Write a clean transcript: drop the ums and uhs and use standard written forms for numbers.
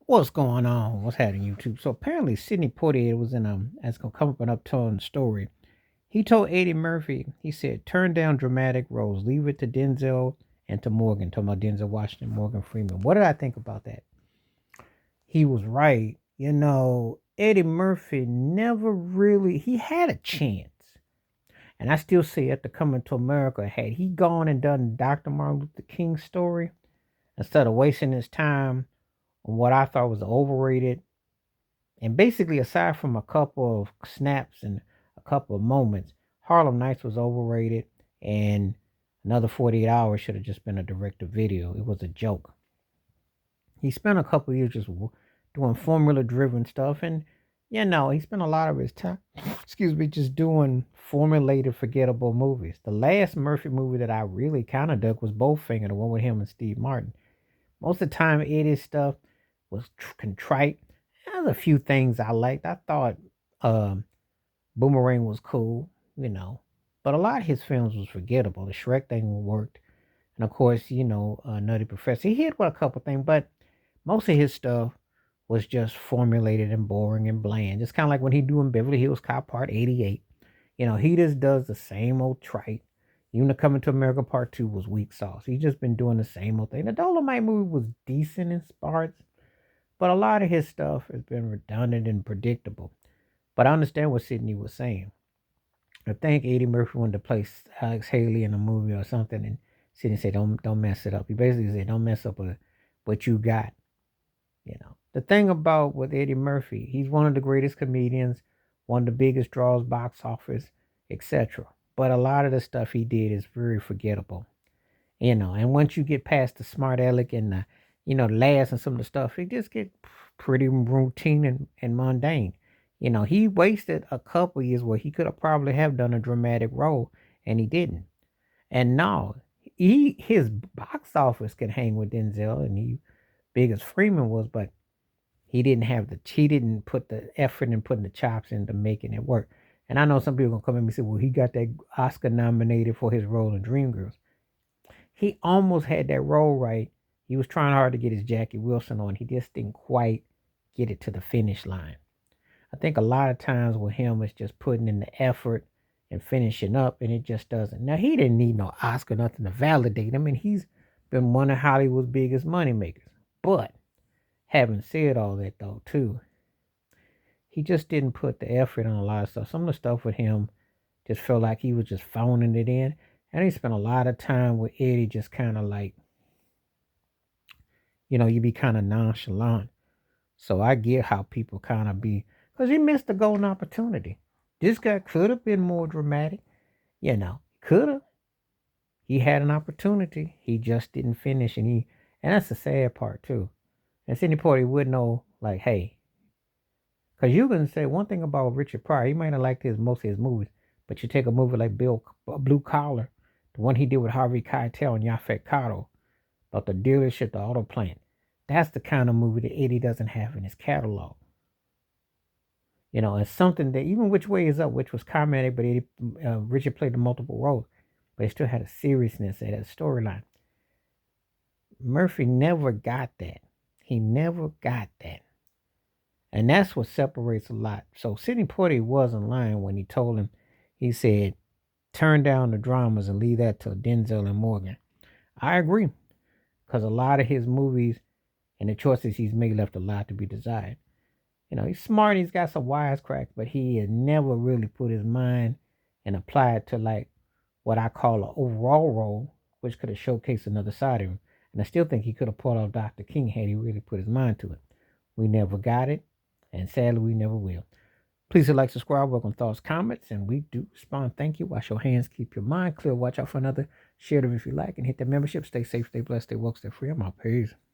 What's going on? What's happening, YouTube? So apparently, Sidney Poitier was in as gonna come up and up telling the story. He told Eddie Murphy, he said, "Turn down dramatic roles, leave it to Denzel and to Morgan." Talking about Denzel Washington, Morgan Freeman. What did I think about that? He was right. Eddie Murphy never really he had a chance, and I still say after coming to America, had he gone and done Dr. Martin Luther King's story instead of wasting his time on what I thought was overrated. And basically, aside from a couple of snaps and a couple of moments, Harlem Nights was overrated, and another 48 hours should have just been a director video. It was a joke. He spent a couple of years just doing formula driven stuff, and he spent a lot of his time, excuse me, just doing formulated, forgettable movies. The last Murphy movie that I really kind of dug was Bowfinger, the one with him and Steve Martin. Most of the time, Eddie's stuff was contrite. There's a few things I liked. I thought um, Boomerang was cool, but a lot of his films was forgettable. The Shrek thing worked, and of course, Nutty Professor. He hit with a couple things, but most of his stuff was just formulated and boring and bland. Just kind of like when he doing Beverly Hills Cop Part 88. He just does the same old trite. Even the Coming to America Part 2 was weak sauce. He's just been doing the same old thing. The Dolomite movie was decent in parts, but a lot of his stuff has been redundant and predictable. But I understand what Sidney was saying. I think Eddie Murphy wanted to play Alex Haley in a movie or something, and Sidney said, "Don't mess it up." He basically said, "Don't mess up with what you got." The thing about with Eddie Murphy, he's one of the greatest comedians, one of the biggest draws, box office, etc. But a lot of the stuff he did is very forgettable. And once you get past the smart aleck and the laughs and some of the stuff, it just get pretty routine and mundane. He wasted a couple years where he could have probably have done a dramatic role, and he didn't. And no, his box office can hang with Denzel, and he big as Freeman was, but he didn't put the effort and putting the chops into making it work. And I know some people gonna come at me and say, "Well, he got that Oscar nominated for his role in Dreamgirls." He almost had that role right. He was trying hard to get his Jackie Wilson on. He just didn't quite get it to the finish line. I think a lot of times with him, it's just putting in the effort and finishing up, and it just doesn't. Now, he didn't need no Oscar, nothing to validate him, and he's been one of Hollywood's biggest moneymakers. But having said all that, though, too, he just didn't put the effort on a lot of stuff. Some of the stuff with him just felt like he was just phoning it in. And he spent a lot of time with Eddie, just kind of like, you be kind of nonchalant. So I get how people kind of be, because he missed a golden opportunity. This guy could have been more dramatic, could have. He had an opportunity. He just didn't finish, and that's the sad part too. And Sidney Poitier would know, like, hey, because you can say one thing about Richard Pryor, he might have liked most of his movies, but you take a movie like Blue Collar, the one he did with Harvey Keitel and Yaphet Kotto, about the dealership, the auto plant. That's the kind of movie that Eddie doesn't have in his catalog. It's something that even Which Way Is Up, which was comedic, but Richard played the multiple roles, but it still had a seriousness, it had a storyline. Murphy never got that. He never got that. And that's what separates a lot. So Sidney Poitier wasn't lying when he told him, he said, turn down the dramas and leave that to Denzel and Morgan. I agree, because a lot of his movies and the choices he's made left a lot to be desired. He's smart, he's got some wisecracks, but he has never really put his mind and applied to like what I call an overall role, which could have showcased another side of him. And I still think he could have pulled off Dr. King had he really put his mind to it. We never got it, and sadly, we never will. Please hit like, subscribe, welcome thoughts, comments, and we do respond. Thank you. Wash your hands, keep your mind clear. Watch out for another. Share it if you like, and hit the membership. Stay safe, stay blessed, stay woke, stay free. I'm out. Peace.